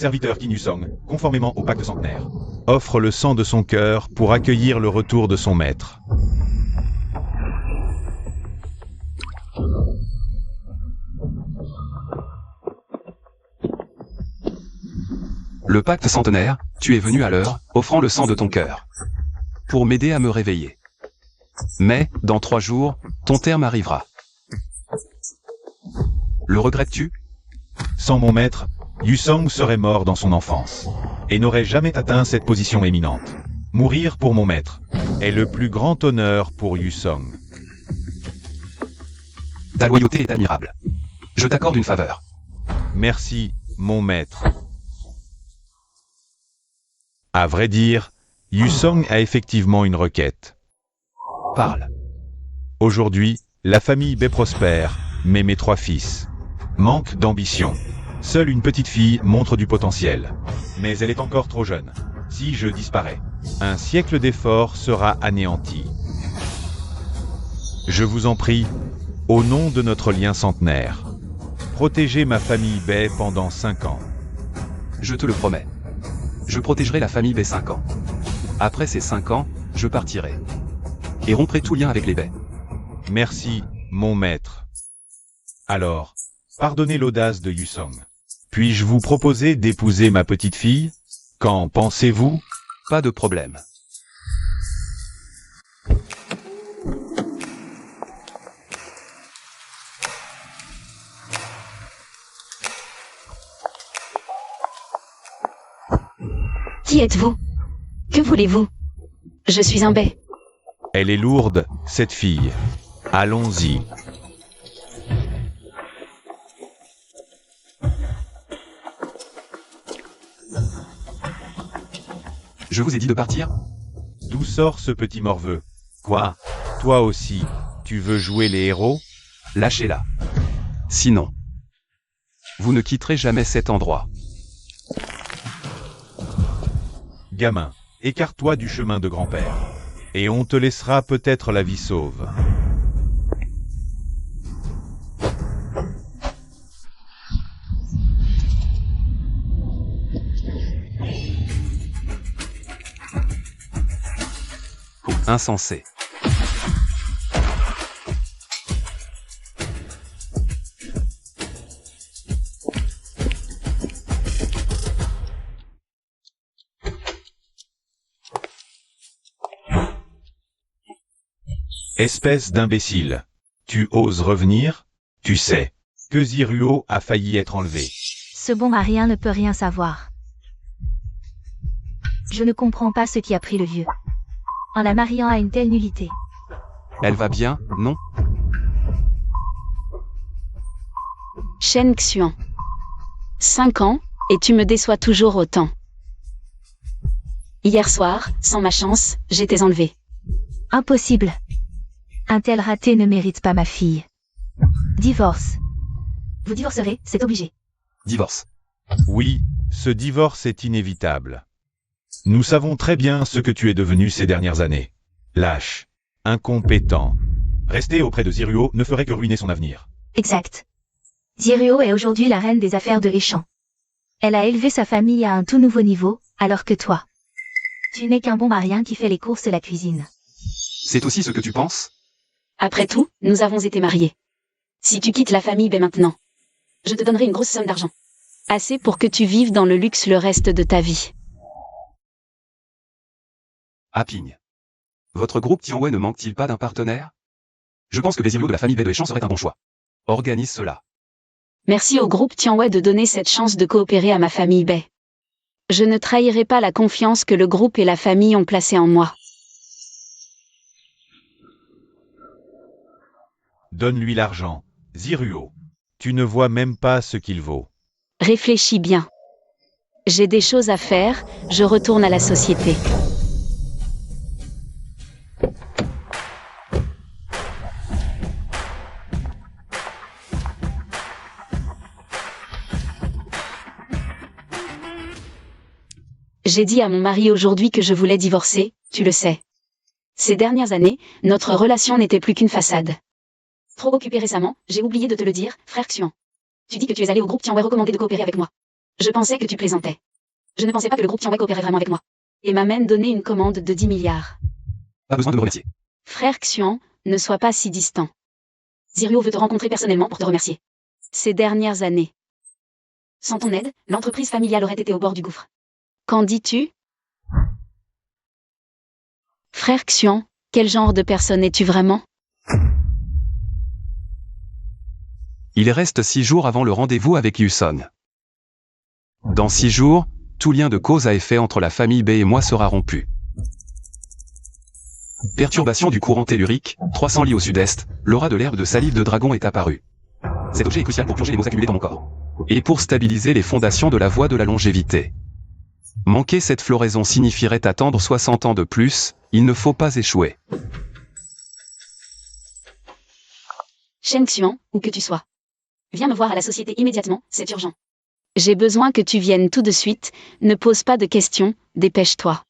serviteur Qin Yusong, conformément au pacte centenaire, offre le sang de son cœur pour accueillir le retour de son maître. Le pacte centenaire, tu es venu à l'heure, offrant le sang de ton cœur. Pour m'aider à me réveiller. Mais, dans 3 jours, ton terme arrivera. Le regrettes-tu? Sans mon maître, Yusong serait mort dans son enfance, et n'aurait jamais atteint cette position éminente. Mourir pour mon maître est le plus grand honneur pour Yusong. Ta loyauté est admirable. Je t'accorde une faveur. Merci, mon maître. À vrai dire, Yusong a effectivement une requête. Parle. Aujourd'hui, la famille Bei prospère, mais mes 3 fils manquent d'ambition. Seule une petite fille montre du potentiel. Mais elle est encore trop jeune. Si je disparais, un siècle d'efforts sera anéanti. Je vous en prie, au nom de notre lien centenaire, protégez ma famille Bei pendant 5 ans. Je te le promets. Je protégerai la famille Bei 5 ans. Après ces 5 ans, je partirai. Et romprai tout lien avec les Bei. Merci, mon maître. Alors, pardonnez l'audace de Yusong. Puis-je vous proposer d'épouser ma petite fille? Qu'en pensez-vous? Pas de problème. Qui êtes-vous? Que voulez-vous? Je suis un Bei. Elle est lourde, cette fille. Allons-y. Je vous ai dit de partir? D'où sort ce petit morveux? Quoi? Toi aussi, tu veux jouer les héros? Lâchez-la. Sinon, vous ne quitterez jamais cet endroit. Gamin, écarte-toi du chemin de grand-père. Et on te laissera peut-être la vie sauve. Insensé. Espèce d'imbécile. Tu oses revenir? Tu sais que Ziruo a failli être enlevé. Ce bon à rien ne peut rien savoir. Je ne comprends pas ce qui a pris le vieux. En la mariant à une telle nullité. Elle va bien, non? Shen Xuan. 5 ans, et tu me déçois toujours autant. Hier soir, sans ma chance, j'étais enlevée. Impossible. Un tel raté ne mérite pas ma fille. Divorce. Vous divorcerez, c'est obligé. Divorce. Oui, ce divorce est inévitable. Nous savons très bien ce que tu es devenu ces dernières années. Lâche. Incompétent. Rester auprès de Ziruo ne ferait que ruiner son avenir. Exact. Ziruo est aujourd'hui la reine des affaires de l'échange. Elle a élevé sa famille à un tout nouveau niveau, alors que toi. Tu n'es qu'un bon marien qui fait les courses et la cuisine. C'est aussi ce que tu penses? Après tout, nous avons été mariés. Si tu quittes la famille Bei maintenant, je te donnerai une grosse somme d'argent. Assez pour que tu vives dans le luxe le reste de ta vie. Ping. Votre groupe Tianwei ne manque-t-il pas d'un partenaire? Je pense que les Ziruo de la famille Bei de Échange serait un bon choix. Organise cela. Merci au groupe Tianwei de donner cette chance de coopérer à ma famille Bei. Je ne trahirai pas la confiance que le groupe et la famille ont placée en moi. Donne-lui l'argent, Ziruo. Tu ne vois même pas ce qu'il vaut. Réfléchis bien. J'ai des choses à faire, je retourne à la société. J'ai dit à mon mari aujourd'hui que je voulais divorcer, tu le sais. Ces dernières années, notre relation n'était plus qu'une façade. Trop occupé récemment, j'ai oublié de te le dire, frère Xuan. Tu dis que tu es allé au groupe Tianwei recommander de coopérer avec moi. Je pensais que tu plaisantais. Je ne pensais pas que le groupe Tianwei coopérait vraiment avec moi. Et m'a même donné une commande de 10 milliards. Pas besoin de me remercier. Frère Xian, ne sois pas si distant. Ziruo veut te rencontrer personnellement pour te remercier. Ces dernières années. Sans ton aide, l'entreprise familiale aurait été au bord du gouffre. Qu'en dis-tu? Frère Xian, quel genre de personne es-tu vraiment? Il reste 6 jours avant le rendez-vous avec Yuson. Dans 6 jours, tout lien de cause à effet entre la famille B et moi sera rompu. Perturbation du courant tellurique, 300 lits au sud-est, l'aura de l'herbe de salive de dragon est apparue. Cet objet est crucial pour purger les maux accumulés dans mon corps. Et pour stabiliser les fondations de la voie de la longévité. Manquer cette floraison signifierait attendre 60 ans de plus, il ne faut pas échouer. Shen Xian, où que tu sois. Viens me voir à la société immédiatement, c'est urgent. J'ai besoin que tu viennes tout de suite, ne pose pas de questions, dépêche-toi.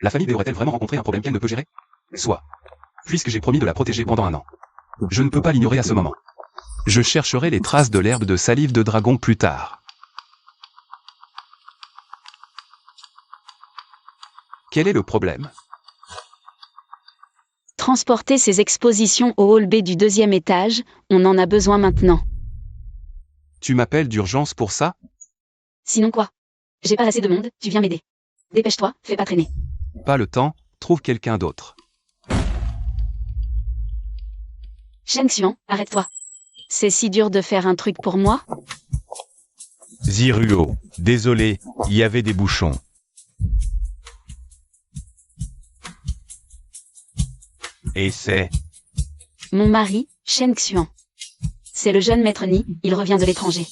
La famille B aurait-elle vraiment rencontré un problème qu'elle ne peut gérer? Soit. Puisque j'ai promis de la protéger pendant 1 an. Je ne peux pas l'ignorer à ce moment. Je chercherai les traces de l'herbe de salive de dragon plus tard. Quel est le problème? Transporter ces expositions au hall B du 2e étage, on en a besoin maintenant. Tu m'appelles d'urgence pour ça? Sinon quoi? J'ai pas assez de monde, tu viens m'aider. Dépêche-toi, fais pas traîner. Pas le temps, trouve quelqu'un d'autre. Shen Xian, arrête-toi. C'est si dur de faire un truc pour moi? Ziruo, désolé, il y avait des bouchons. Et c'est... Mon mari, Shen Xian. C'est le jeune maître Ni, il revient de l'étranger.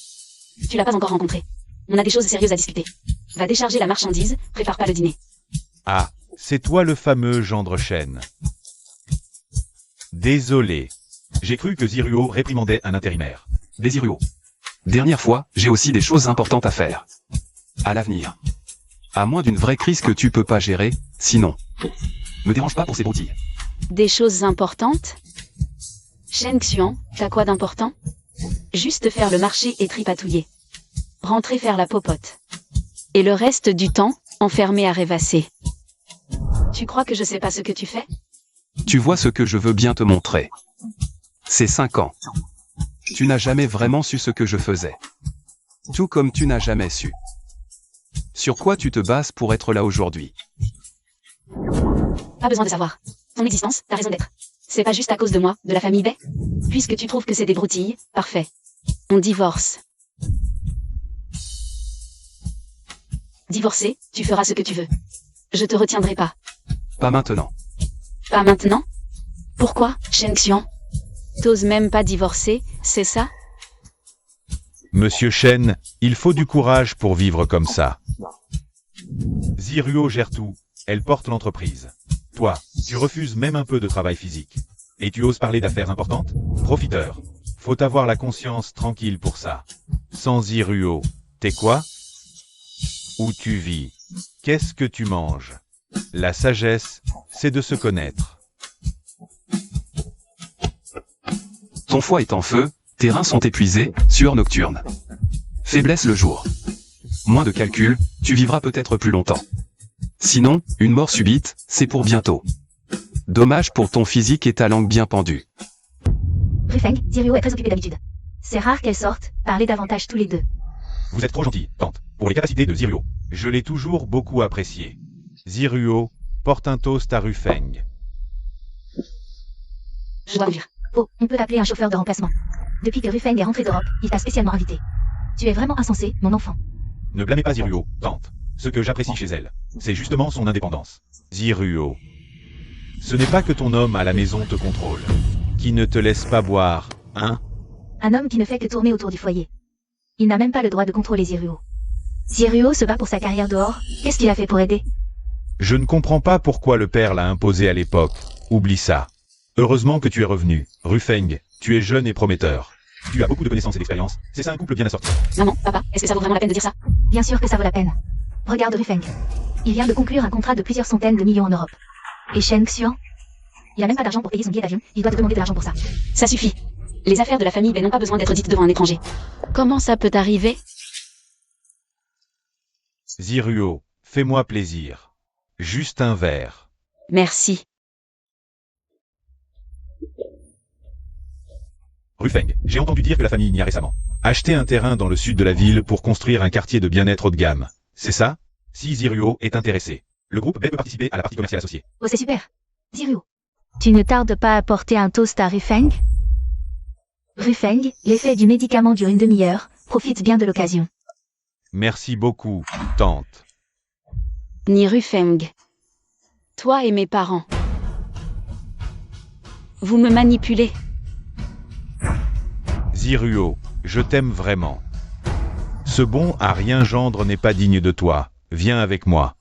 Tu l'as pas encore rencontré. On a des choses sérieuses à discuter. Va décharger la marchandise, prépare pas le dîner. Ah, c'est toi le fameux gendre Shen. Désolé. J'ai cru que Ziruo réprimandait un intérimaire. Ziruo. Dernière fois, j'ai aussi des choses importantes à faire. À l'avenir. À moins d'une vraie crise que tu peux pas gérer, sinon. Me dérange pas pour ces broutilles. Des choses importantes? Shen Xian, t'as quoi d'important? Juste faire le marché et tripatouiller. Rentrer faire la popote. Et le reste du temps, enfermé à rêvasser. Tu crois que je sais pas ce que tu fais? Tu vois ce que je veux bien te montrer. C'est 5 ans. Tu n'as jamais vraiment su ce que je faisais. Tout comme tu n'as jamais su. Sur quoi tu te bases pour être là aujourd'hui? Pas besoin de savoir. Ton existence, ta raison d'être. C'est pas juste à cause de moi, de la famille Bay? Puisque tu trouves que c'est des broutilles, parfait. On divorce. Divorcer, tu feras ce que tu veux. Je te retiendrai pas. Pas maintenant. Pas maintenant? Pourquoi, Shen Xian? T'oses même pas divorcer, c'est ça? Monsieur Shen, il faut du courage pour vivre comme ça. Ziruo gère tout, elle porte l'entreprise. Toi, tu refuses même un peu de travail physique. Et tu oses parler d'affaires importantes? Profiteur. Faut avoir la conscience tranquille pour ça. Sans Ziruo, t'es quoi? Où tu vis? Qu'est-ce que tu manges? La sagesse, c'est de se connaître. Ton foie est en feu, tes reins sont épuisés, sueur nocturne. Faiblesse le jour. Moins de calcul, tu vivras peut-être plus longtemps. Sinon, une mort subite, c'est pour bientôt. Dommage pour ton physique et ta langue bien pendue. Rufeng, Ziruo est très occupée d'habitude. C'est rare qu'elles sortent, parler davantage tous les deux. Vous êtes trop gentil, tante, pour les capacités de Ziruo. Je l'ai toujours beaucoup apprécié. Ziruo, porte un toast à Rufeng. Je dois conduire. Oh, on peut appeler un chauffeur de remplacement. Depuis que Rufeng est rentré d'Europe, il t'a spécialement invité. Tu es vraiment insensé, mon enfant. Ne blâmez pas Ziruo, tante. Ce que j'apprécie chez elle, c'est justement son indépendance. Ziruo. Ce n'est pas que ton homme à la maison te contrôle. Qui ne te laisse pas boire, hein? Un homme qui ne fait que tourner autour du foyer. Il n'a même pas le droit de contrôler Ziruo. Ziruo se bat pour sa carrière dehors, qu'est-ce qu'il a fait pour aider? Je ne comprends pas pourquoi le père l'a imposé à l'époque. Oublie ça. Heureusement que tu es revenu. Rufeng, tu es jeune et prometteur. Tu as beaucoup de connaissances et d'expérience. C'est ça un couple bien assorti. Maman, papa, est-ce que ça vaut vraiment la peine de dire ça? Bien sûr que ça vaut la peine. Regarde Rufeng. Il vient de conclure un contrat de plusieurs centaines de millions en Europe. Et Shen Xian? Il a même pas d'argent pour payer son billet d'avion, il doit te demander de l'argent pour ça. Ça suffit. Les affaires de la famille Bay n'ont pas besoin d'être dites devant un étranger. Comment ça peut arriver? Ziruo, fais-moi plaisir. Juste un verre. Merci. Rufeng, j'ai entendu dire que la famille y a récemment acheté un terrain dans le sud de la ville pour construire un quartier de bien-être haut de gamme. C'est ça? Si Ziruo est intéressé, le groupe Bay peut participer à la partie commerciale associée. Oh, c'est super. Ziruo, tu ne tardes pas à porter un toast à Rufeng? Rufeng, l'effet du médicament dure une demi-heure. Profite bien de l'occasion. Merci beaucoup, tante. Ni Rufeng. Toi et mes parents. Vous me manipulez. Ziruo, je t'aime vraiment. Ce bon à rien gendre n'est pas digne de toi. Viens avec moi.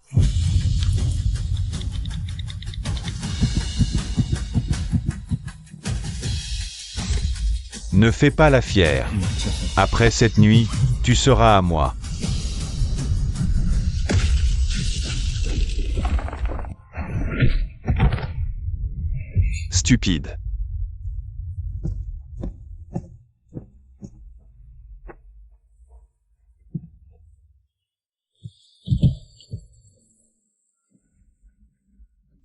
Ne fais pas la fière. Après cette nuit, tu seras à moi. Stupide.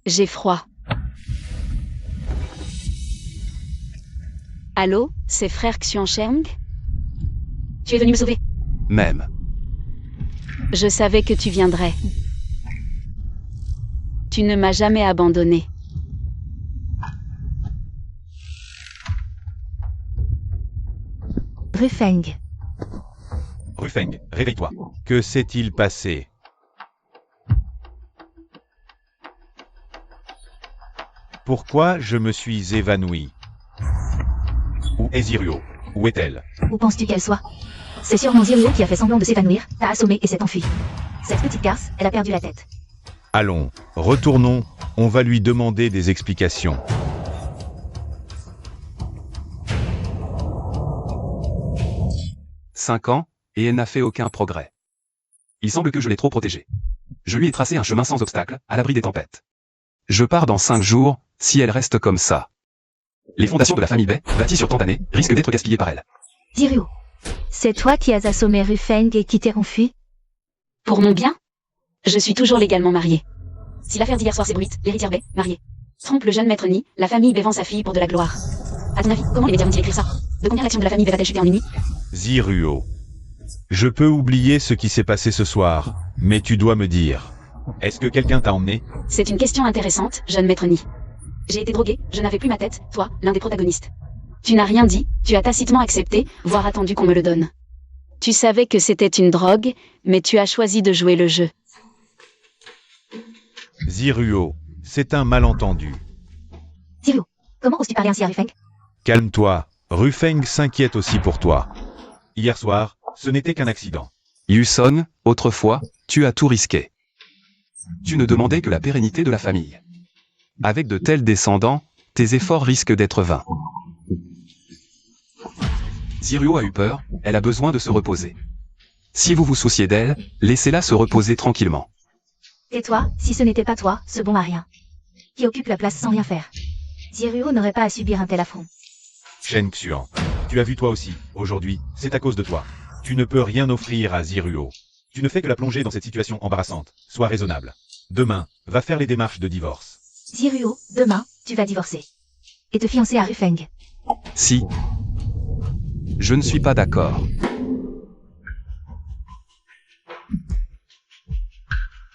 J'ai froid. Allô, c'est frère Xiansheng? Tu es venu me sauver? Même. Je savais que tu viendrais. Tu ne m'as jamais abandonné. Rufeng. Rufeng, réveille-toi. Que s'est-il passé? Pourquoi je me suis évanoui? Où est Ziruo? Où est-elle? Où penses-tu qu'elle soit? C'est sûrement Ziruo qui a fait semblant de s'évanouir, t'a assommé et s'est enfui. Cette petite garce, elle a perdu la tête. Allons, retournons, on va lui demander des explications. « 5 ans, et elle n'a fait aucun progrès. Il semble que je l'ai trop protégée. Je lui ai tracé un chemin sans obstacle, à l'abri des tempêtes. Je pars dans 5 jours, si elle reste comme ça. Les fondations de la famille Bay, bâties sur tant d'années, risquent d'être gaspillées par elle. Ziruo, c'est toi qui as assommé Rufeng et qui t'es enfui? Pour mon bien? Je suis toujours légalement mariée. Si l'affaire d'hier soir s'ébruite, l'héritière Bay, mariée, trompe le jeune maître Ni, la famille Bay vend sa fille pour de la gloire. À ton avis, comment les médias vont-ils écrire ça? De combien l'action de la famille Bay va-t-elle chuter en une nuit? Ziruo. Je peux oublier ce qui s'est passé ce soir, mais tu dois me dire. Est-ce que quelqu'un t'a emmené? C'est une question intéressante, jeune maître Ni. J'ai été drogué, je n'avais plus ma tête, toi, l'un des protagonistes. Tu n'as rien dit, tu as tacitement accepté, voire attendu qu'on me le donne. Tu savais que c'était une drogue, mais tu as choisi de jouer le jeu. Ziruo, c'est un malentendu. Ziruo, comment oses-tu parler ainsi à Rufeng? Calme-toi, Rufeng s'inquiète aussi pour toi. Hier soir, ce n'était qu'un accident. Yuson, autrefois, tu as tout risqué. Tu ne demandais que la pérennité de la famille. Avec de tels descendants, tes efforts risquent d'être vains. Ziruo a eu peur, elle a besoin de se reposer. Si vous vous souciez d'elle, laissez-la se reposer tranquillement. Et toi, si ce n'était pas toi, ce bon à rien, qui occupe la place sans rien faire. Ziruo n'aurait pas à subir un tel affront. Shen Xuan, tu as vu toi aussi, aujourd'hui, c'est à cause de toi. Tu ne peux rien offrir à Ziruo. Tu ne fais que la plonger dans cette situation embarrassante. Sois raisonnable. Demain, va faire les démarches de divorce. Ziruo, demain, tu vas divorcer. Et te fiancer à Rufeng. Si. Je ne suis pas d'accord.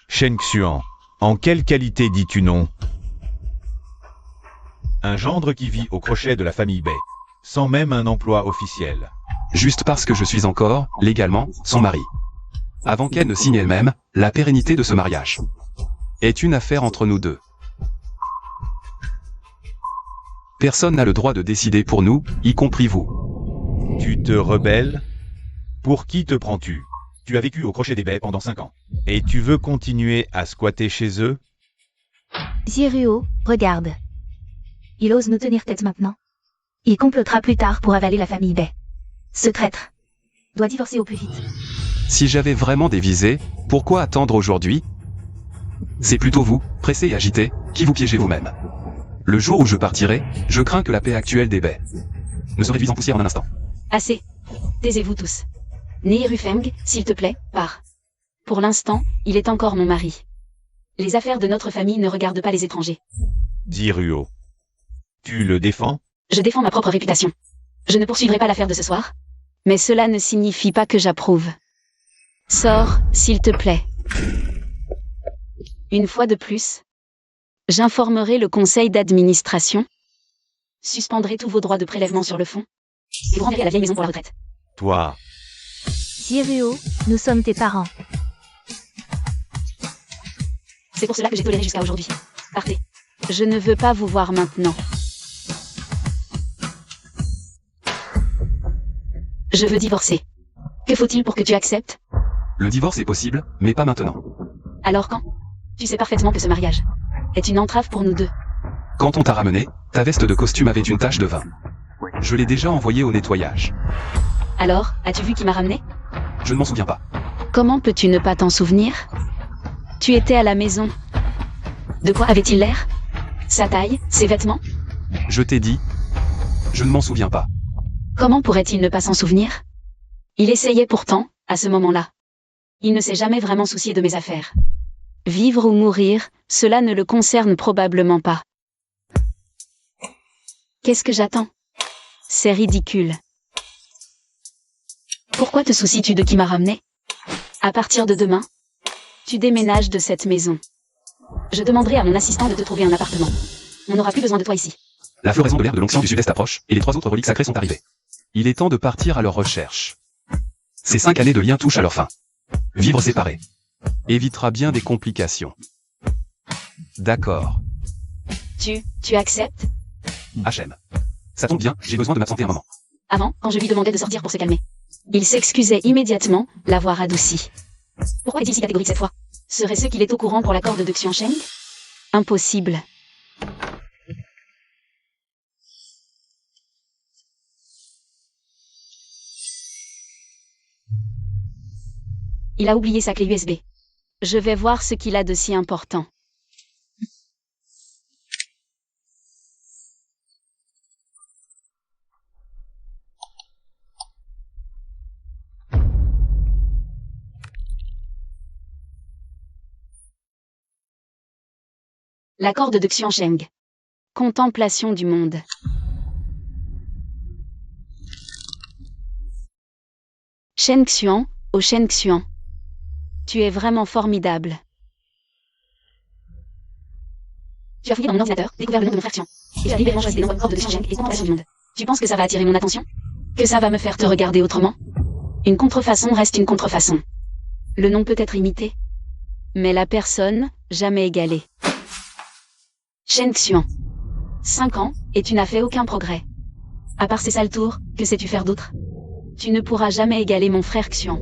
Shen Xuan, en quelle qualité dis-tu non? Un gendre qui vit au crochet de la famille Bay, sans même un emploi officiel. Juste parce que je suis encore, légalement, son mari. Avant qu'elle ne signe elle-même, la pérennité de ce mariage est une affaire entre nous deux. Personne n'a le droit de décider pour nous, y compris vous. Tu te rebelles? Pour qui te prends-tu? Tu as vécu au crochet des baies pendant 5 ans. Et tu veux continuer à squatter chez eux? Ziruo, regarde. Il ose nous tenir tête maintenant. Il complotera plus tard pour avaler la famille Bay. Ce traître doit divorcer au plus vite. Si j'avais vraiment des visées, pourquoi attendre aujourd'hui? C'est plutôt vous, pressé et agité, qui vous piégez vous-même. Le jour où je partirai, je crains que la paix actuelle des baies ne se réduisent en poussière en un instant. Assez. Taisez-vous tous. Ni Rufeng, s'il te plaît, pars. Pour l'instant, il est encore mon mari. Les affaires de notre famille ne regardent pas les étrangers. Dit Ruo. Tu le défends? Je défends ma propre réputation. Je ne poursuivrai pas l'affaire de ce soir. Mais cela ne signifie pas que j'approuve. Sors, s'il te plaît. Une fois de plus, j'informerai le conseil d'administration, suspendrai tous vos droits de prélèvement sur le fonds, et vous renverrai à la vieille maison pour la retraite. Toi. Jiruo, nous sommes tes parents. C'est pour cela que j'ai toléré jusqu'à aujourd'hui. Partez. Je ne veux pas vous voir maintenant. Je veux divorcer. Que faut-il pour que tu acceptes? Le divorce est possible, mais pas maintenant. Alors quand? Tu sais parfaitement que ce mariage est une entrave pour nous deux. Quand on t'a ramené, ta veste de costume avait une tache de vin. Je l'ai déjà envoyée au nettoyage. Alors, as-tu vu qui m'a ramené? Je ne m'en souviens pas. Comment peux-tu ne pas t'en souvenir? Tu étais à la maison. De quoi avait-il l'air? Sa taille? Ses vêtements? Je t'ai dit. Je ne m'en souviens pas. Comment pourrait-il ne pas s'en souvenir? Il essayait pourtant, à ce moment-là. Il ne s'est jamais vraiment soucié de mes affaires. Vivre ou mourir, cela ne le concerne probablement pas. Qu'est-ce que j'attends? C'est ridicule. Pourquoi te soucies-tu de qui m'a ramené? À partir de demain, tu déménages de cette maison. Je demanderai à mon assistant de te trouver un appartement. On n'aura plus besoin de toi ici. La floraison de l'herbe de l'onction du sud-est approche, et les 3 autres reliques sacrées sont arrivées. Il est temps de partir à leur recherche. Ces 5 années de lien touchent à leur fin. Vivre séparés évitera bien des complications. D'accord. Tu acceptes? HM. Ça tombe bien, j'ai besoin de m'absenter un moment. Avant, quand je lui demandais de sortir pour se calmer, il s'excusait immédiatement, l'avoir adouci. Pourquoi est-il si catégorique cette fois? Serait-ce qu'il est au courant pour l'accord de Xiansheng? Impossible. Il a oublié sa clé USB. Je vais voir ce qu'il a de si important. L'accord de Xiansheng. Contemplation du monde. Shen Xuan, au Shen Xuan. Tu es vraiment formidable. Tu as fouillé dans mon ordinateur, découvert le nom de mon frère Xian. Et tu as librement choisi des noms comme accord de Xiansheng et contemplation du monde. Tu penses que ça va attirer mon attention? Que ça va me faire te regarder autrement? Une contrefaçon reste une contrefaçon. Le nom peut être imité, mais la personne, jamais égalée. Shen Xuan. 5 ans, et tu n'as fait aucun progrès. À part ces sales tours, que sais-tu faire d'autre? Tu ne pourras jamais égaler mon frère Xian.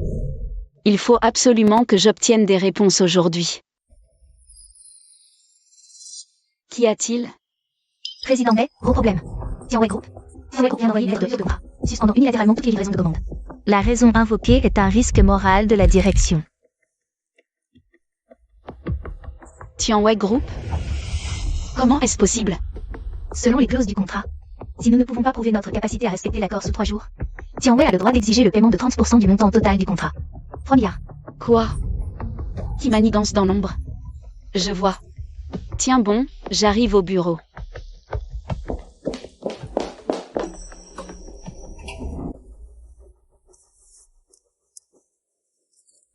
Il faut absolument que j'obtienne des réponses aujourd'hui. Qu'y a-t-il? Président Wei, gros problème. Tianwei Group. Tianwei Group vient d'envoyer une lettre de contrat, suspendant unilatéralement toutes les livraisons de commandes. La raison invoquée est un risque moral de la direction. Tianwei Group? Comment est-ce possible? Selon les clauses du contrat, si nous ne pouvons pas prouver notre capacité à respecter l'accord sous 3 jours, Tianwei a le droit d'exiger le paiement de 30% du montant total du contrat. 3 milliards. Quoi? Qui manigance dans l'ombre? Je vois. Tiens bon, j'arrive au bureau.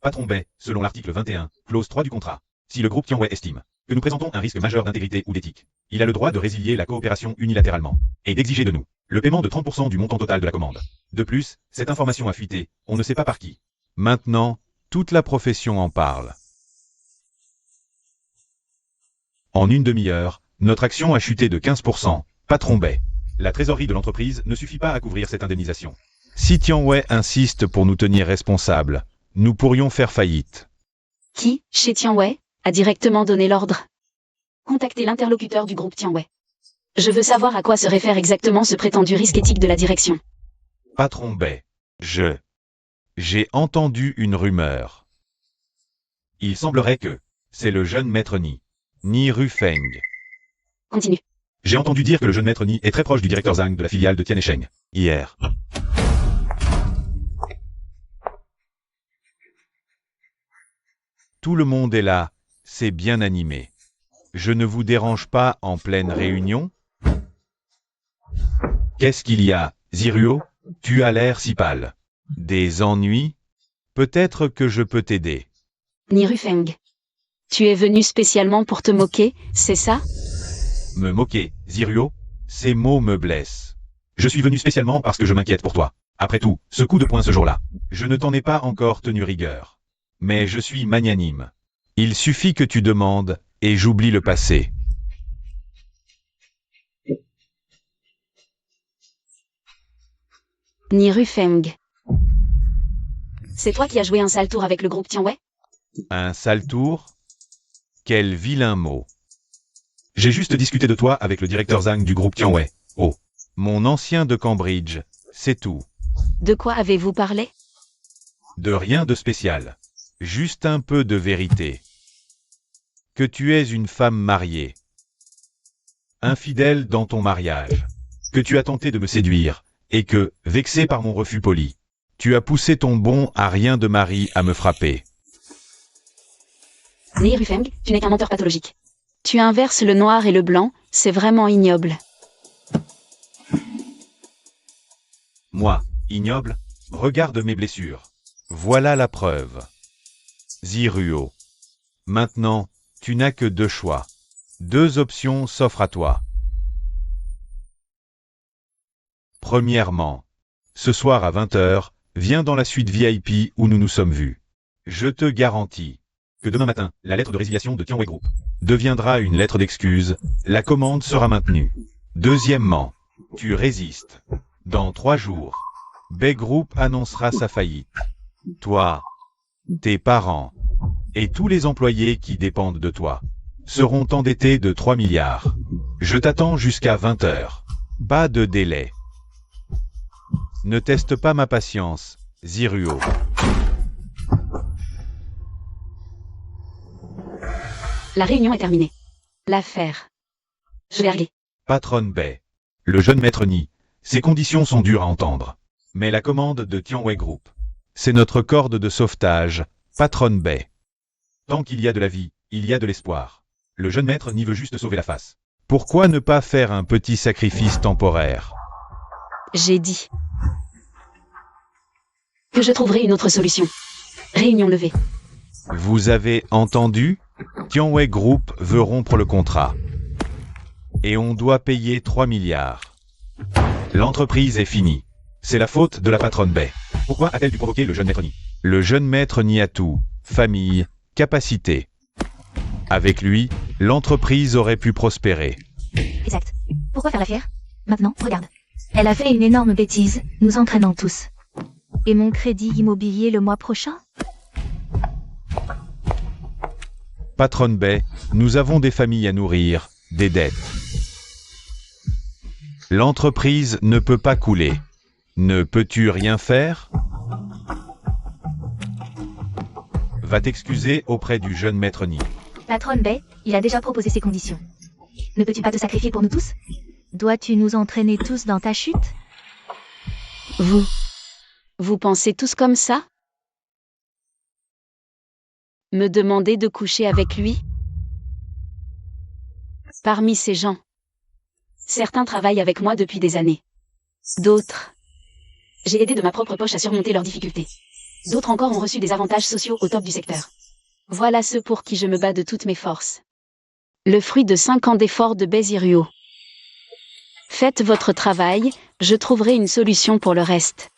Patron Bay, selon l'article 21, clause 3 du contrat. Si le groupe Tianwei estime que nous présentons un risque majeur d'intégrité ou d'éthique, il a le droit de résilier la coopération unilatéralement et d'exiger de nous le paiement de 30% du montant total de la commande. De plus, cette information a fuité, on ne sait pas par qui. Maintenant, toute la profession en parle. En une demi-heure, notre action a chuté de 15%. Patron Bay. La trésorerie de l'entreprise ne suffit pas à couvrir cette indemnisation. Si Tianwei insiste pour nous tenir responsables, nous pourrions faire faillite. Qui, chez Tianwei, a directement donné l'ordre? Contactez l'interlocuteur du groupe Tianwei. Je veux savoir à quoi se réfère exactement ce prétendu risque éthique de la direction. Patron Bay. J'ai entendu une rumeur. Il semblerait que c'est le jeune maître Ni Rufeng. Continue. J'ai entendu dire que le jeune maître Ni est très proche du directeur Zhang de la filiale de Tianesheng. Hier. Tout le monde est là, c'est bien animé. Je ne vous dérange pas en pleine réunion? Qu'est-ce qu'il y a, Ziruo? Tu as l'air si pâle. Des ennuis? Peut-être que je peux t'aider. Ni Rufeng. Tu es venu spécialement pour te moquer, c'est ça? Me moquer, Ziruo? Ces mots me blessent. Je suis venu spécialement parce que je m'inquiète pour toi. Après tout, ce coup de poing ce jour-là, je ne t'en ai pas encore tenu rigueur. Mais je suis magnanime. Il suffit que tu demandes, et j'oublie le passé. Ni Rufeng. C'est toi qui as joué un sale tour avec le groupe Tianwei? Un sale tour? Quel vilain mot. J'ai juste discuté de toi avec le directeur Zhang du groupe Tianwei. Oh, mon ancien de Cambridge, c'est tout. De quoi avez-vous parlé? De rien de spécial. Juste un peu de vérité. Que tu es une femme mariée. Infidèle dans ton mariage. Que tu as tenté de me séduire, et que, vexé par mon refus poli, tu as poussé ton bon à rien de mari à me frapper. Ni Rufeng, tu n'es qu'un menteur pathologique. Tu inverses le noir et le blanc, c'est vraiment ignoble. Moi, ignoble, regarde mes blessures. Voilà la preuve. Ziruo. Maintenant, tu n'as que deux choix. Deux options s'offrent à toi. Premièrement, ce soir à 20h, viens dans la suite VIP où nous nous sommes vus. Je te garantis que demain matin, la lettre de résiliation de Tianwei Group deviendra une lettre d'excuse, la commande sera maintenue. Deuxièmement, tu résistes. Dans 3 jours, Bei Group annoncera sa faillite. Toi, tes parents et tous les employés qui dépendent de toi seront endettés de 3 milliards. Je t'attends jusqu'à 20h. Pas de délai. Ne teste pas ma patience, Ziruo. La réunion est terminée. L'affaire. Je l'ai réglée. Patronne Bei. Le jeune maître Ni. Ces conditions sont dures à entendre. Mais la commande de Tianwei Group, c'est notre corde de sauvetage, Patronne Bei. Tant qu'il y a de la vie, il y a de l'espoir. Le jeune maître Ni veut juste sauver la face. Pourquoi ne pas faire un petit sacrifice temporaire? J'ai dit que je trouverai une autre solution. Réunion levée. Vous avez entendu? Tianwei Group veut rompre le contrat. Et on doit payer 3 milliards. L'entreprise est finie. C'est la faute de la patronne Bei. Pourquoi a-t-elle dû provoquer le jeune maître Ni? Le jeune maître Ni a tout. Famille, capacité. Avec lui, l'entreprise aurait pu prospérer. Exact. Pourquoi faire la fière? Maintenant, regarde. Elle a fait une énorme bêtise, nous entraînant tous. Et mon crédit immobilier le mois prochain? Patronne Bei, nous avons des familles à nourrir, des dettes. L'entreprise ne peut pas couler. Ne peux-tu rien faire? Va t'excuser auprès du jeune maître Ni. Patronne Bei, il a déjà proposé ses conditions. Ne peux-tu pas te sacrifier pour nous tous? Dois-tu nous entraîner tous dans ta chute? Vous pensez tous comme ça? Me demander de coucher avec lui? Parmi ces gens, certains travaillent avec moi depuis des années. D'autres, j'ai aidé de ma propre poche à surmonter leurs difficultés. D'autres encore ont reçu des avantages sociaux au top du secteur. Voilà ceux pour qui je me bats de toutes mes forces. Le fruit de 5 ans d'efforts de Bei Ziruo. Faites votre travail, je trouverai une solution pour le reste.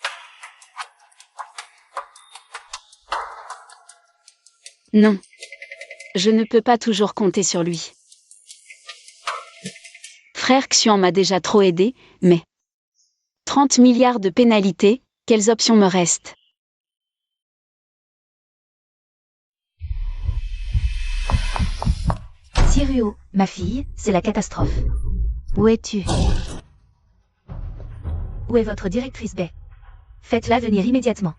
Non. Je ne peux pas toujours compter sur lui. Frère Xian m'a déjà trop aidé, mais 30 milliards de pénalités, quelles options me restent? Ziruo, ma fille, c'est la catastrophe. Où es-tu? Où est votre directrice Bei? Faites-la venir immédiatement.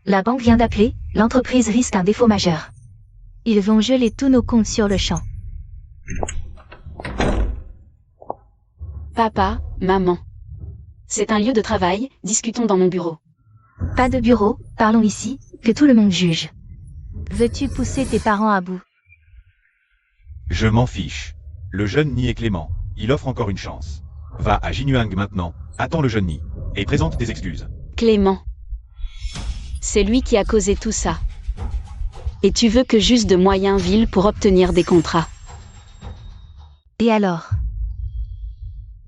La banque vient d'appeler, l'entreprise risque un défaut majeur. Ils vont geler tous nos comptes sur le champ. Papa, maman. C'est un lieu de travail, discutons dans mon bureau. Pas de bureau, parlons ici, que tout le monde juge. Veux-tu pousser tes parents à bout? Je m'en fiche. Le jeune Ni est clément, il offre encore une chance. Va à Jinuang maintenant, attends le jeune Ni, et présente tes excuses. Clément. C'est lui qui a causé tout ça. Et tu veux que j'use de moyens vils pour obtenir des contrats. Et alors?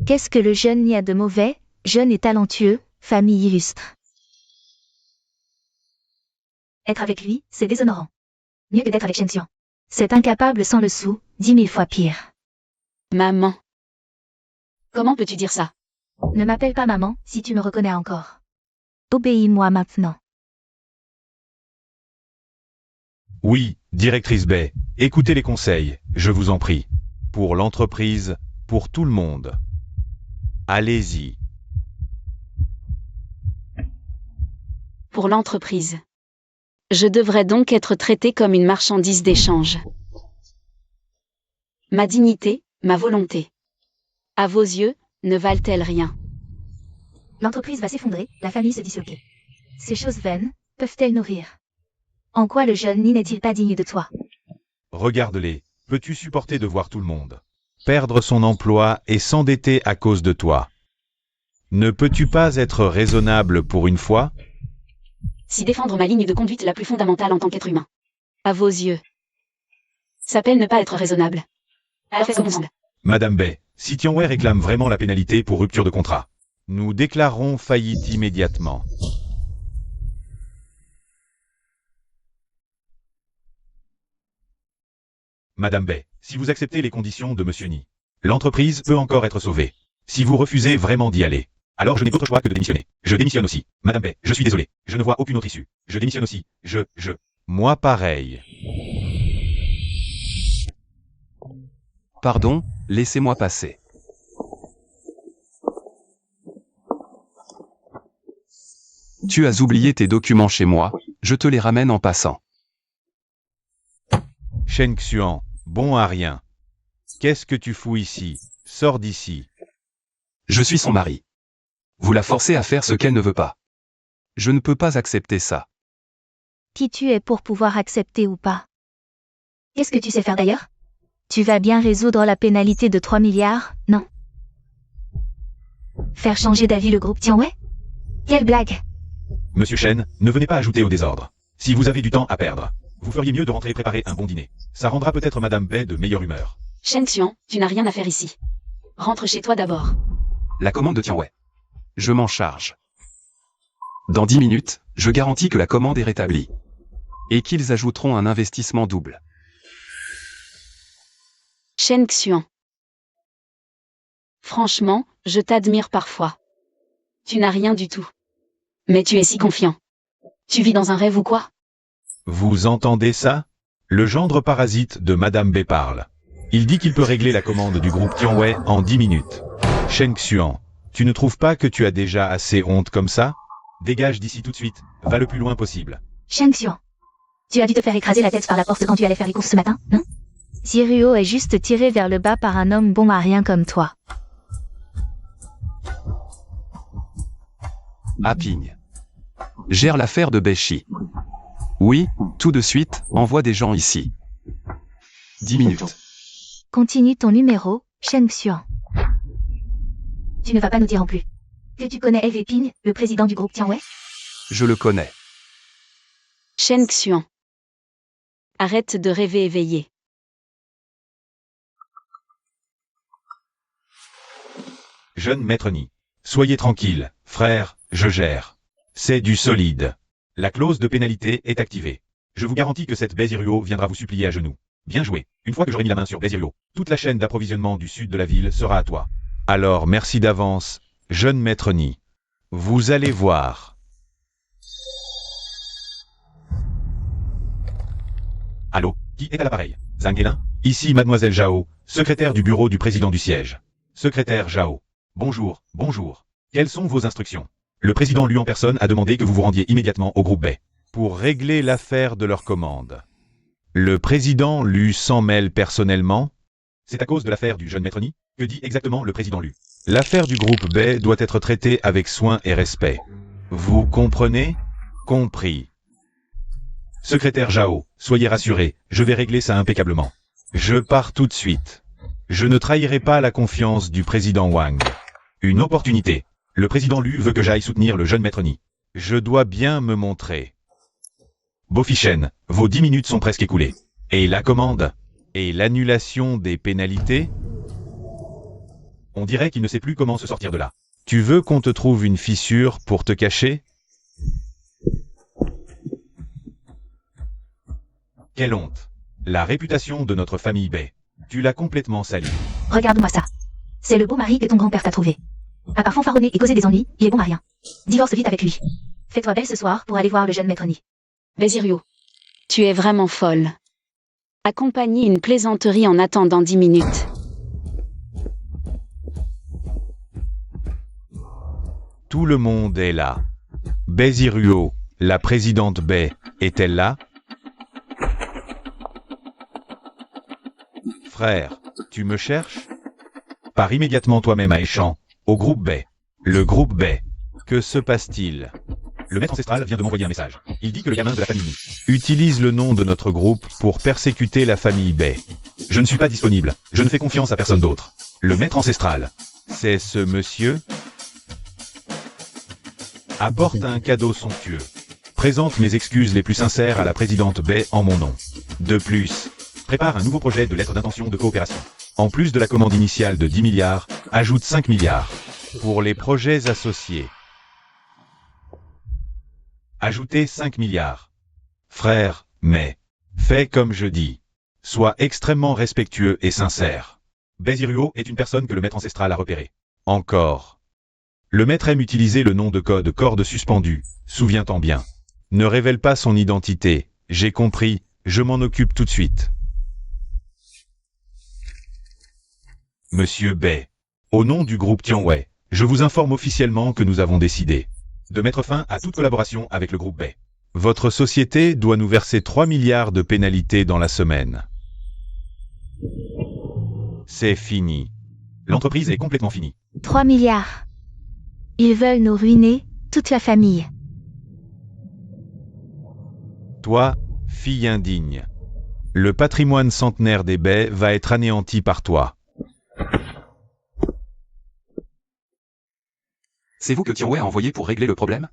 Qu'est-ce que le jeune Ni a de mauvais, jeune et talentueux, famille illustre? Être avec lui, c'est déshonorant. Mieux que d'être avec Shen Xiang. C'est incapable sans le sou, 10 000 fois pire. Maman. Comment peux-tu dire ça? Ne m'appelle pas maman, si tu me reconnais encore. Obéis-moi maintenant. Oui, directrice Bay, écoutez les conseils, je vous en prie. Pour l'entreprise, pour tout le monde. Allez-y. Pour l'entreprise. Je devrais donc être traité comme une marchandise d'échange. Ma dignité, ma volonté. À vos yeux, ne valent-elles rien? L'entreprise va s'effondrer, la famille se disloquer. Ces choses vaines, peuvent-elles nourrir? En quoi le jeune Ni n'est-il pas digne de toi? Regarde-les, peux-tu supporter de voir tout le monde perdre son emploi et s'endetter à cause de toi? Ne peux-tu pas être raisonnable pour une fois? Si défendre ma ligne de conduite la plus fondamentale en tant qu'être humain. À vos yeux. S'appelle ne pas être raisonnable. Alors fais ce qu'on semble. Madame Bay, si Tianwei réclame vraiment la pénalité pour rupture de contrat, nous déclarerons faillite immédiatement. Madame Bay, si vous acceptez les conditions de Monsieur Ni, l'entreprise peut encore être sauvée. Si vous refusez vraiment d'y aller, alors je n'ai d'autre choix que de démissionner. Je démissionne aussi. Madame Bay, je suis désolé. Je ne vois aucune autre issue. Je démissionne aussi. Moi pareil. Pardon, laissez-moi passer. Tu as oublié tes documents chez moi, je te les ramène en passant. Shen Xuan, bon à rien. Qu'est-ce que tu fous ici? Sors d'ici. Je suis son mari. Vous la forcez à faire ce qu'elle ne veut pas. Je ne peux pas accepter ça. Qui tu es pour pouvoir accepter ou pas? Qu'est-ce que tu sais faire d'ailleurs? Tu vas bien résoudre la pénalité de 3 milliards, non? Faire changer d'avis le groupe Tianwei? Quelle blague! Monsieur Shen, ne venez pas ajouter au désordre. Si vous avez du temps à perdre, vous feriez mieux de rentrer préparer un bon dîner. Ça rendra peut-être Madame Bay de meilleure humeur. Shen Xiang, tu n'as rien à faire ici. Rentre chez toi d'abord. La commande de Tianwei. Je m'en charge. Dans 10 minutes, je garantis que la commande est rétablie. Et qu'ils ajouteront un investissement double. Shen Xiang. Franchement, je t'admire parfois. Tu n'as rien du tout. Mais tu es si confiant. Tu vis dans un rêve ou quoi? Vous entendez ça? Le gendre parasite de Madame Bay parle. Il dit qu'il peut régler la commande du groupe Tianwei en 10 minutes. Shen Xuan, tu ne trouves pas que tu as déjà assez honte comme ça? Dégage d'ici tout de suite, va le plus loin possible. Shen Xiang, tu as dû te faire écraser la tête par la porte quand tu allais faire les courses ce matin, non? Ziruo est juste tiré vers le bas par un homme bon à rien comme toi. Aping. Gère l'affaire de Beshi. Oui, tout de suite, envoie des gens ici. 10 minutes. Continue ton numéro, Shen Xiang. Tu ne vas pas nous dire en plus que tu connais Lv Ping, le président du groupe Tianwei? Je le connais. Shen Xiang. Arrête de rêver éveillé. Jeune maître Ni. Soyez tranquille, frère, je gère. C'est du solide. La clause de pénalité est activée. Je vous garantis que cette Ziruo viendra vous supplier à genoux. Bien joué. Une fois que j'aurai mis la main sur Ziruo, toute la chaîne d'approvisionnement du sud de la ville sera à toi. Alors merci d'avance, jeune maître Ni. Vous allez voir. Allô, qui est à l'appareil? Zhang Yelin? Ici mademoiselle Zhao, secrétaire du bureau du président du siège. Secrétaire Zhao. Bonjour, bonjour. Quelles sont vos instructions? Le président Lu en personne a demandé que vous vous rendiez immédiatement au groupe Bay pour régler l'affaire de leur commande. Le président Lu s'en mêle personnellement? C'est à cause de l'affaire du jeune maître Ni? Que dit exactement le président Lu? L'affaire du groupe B doit être traitée avec soin et respect. Vous comprenez? Compris. Secrétaire Jao, soyez rassuré, je vais régler ça impeccablement. Je pars tout de suite. Je ne trahirai pas la confiance du président Wang. Une opportunité. Le président Lu veut que j'aille soutenir le jeune maître Ni. Je dois bien me montrer. Bofichen, vos 10 minutes sont presque écoulées. Et la commande? Et l'annulation des pénalités? On dirait qu'il ne sait plus comment se sortir de là. Tu veux qu'on te trouve une fissure pour te cacher? Quelle honte! La réputation de notre famille Bay. Tu l'as complètement salie. Regarde-moi ça. C'est le beau mari que ton grand-père t'a trouvé. À part fanfaronner et causer des ennuis, il est bon à rien. Divorce vite avec lui. Fais-toi belle ce soir pour aller voir le jeune maître Ni. Bézirio, tu es vraiment folle. Accompagner une plaisanterie en attendant 10 minutes. Tout le monde est là. Béziruo, la présidente Bay, est-elle là? Frère, tu me cherches? Pars immédiatement toi-même à Échamps, au groupe Bay. Le groupe Bay. Que se passe-t-il? Le maître ancestral vient de m'envoyer un message. Il dit que le gamin de la famille Ni utilise le nom de notre groupe pour persécuter la famille Bay. Je ne suis pas disponible. Je ne fais confiance à personne d'autre. Le maître ancestral. C'est ce monsieur? Apporte un cadeau somptueux. Présente mes excuses les plus sincères à la présidente Bay en mon nom. De plus, prépare un nouveau projet de lettre d'intention de coopération. En plus de la commande initiale de 10 milliards, ajoute 5 milliards. Pour les projets associés. Ajoutez 5 milliards. Frère, mais, fais comme je dis. Sois extrêmement respectueux et sincère. Béziruo est une personne que le maître ancestral a repérée. Encore. Le maître aime utiliser le nom de code corde suspendu, souviens-t'en bien. Ne révèle pas son identité, j'ai compris, je m'en occupe tout de suite. Monsieur Bay, au nom du groupe Tianwei, je vous informe officiellement que nous avons décidé de mettre fin à toute collaboration avec le groupe Bay. Votre société doit nous verser 3 milliards de pénalités dans la semaine. C'est fini. L'entreprise est complètement finie. 3 milliards. Ils veulent nous ruiner, toute la famille. Toi, fille indigne. Le patrimoine centenaire des Bay va être anéanti par toi. C'est vous que Tianwei a envoyé pour régler le problème?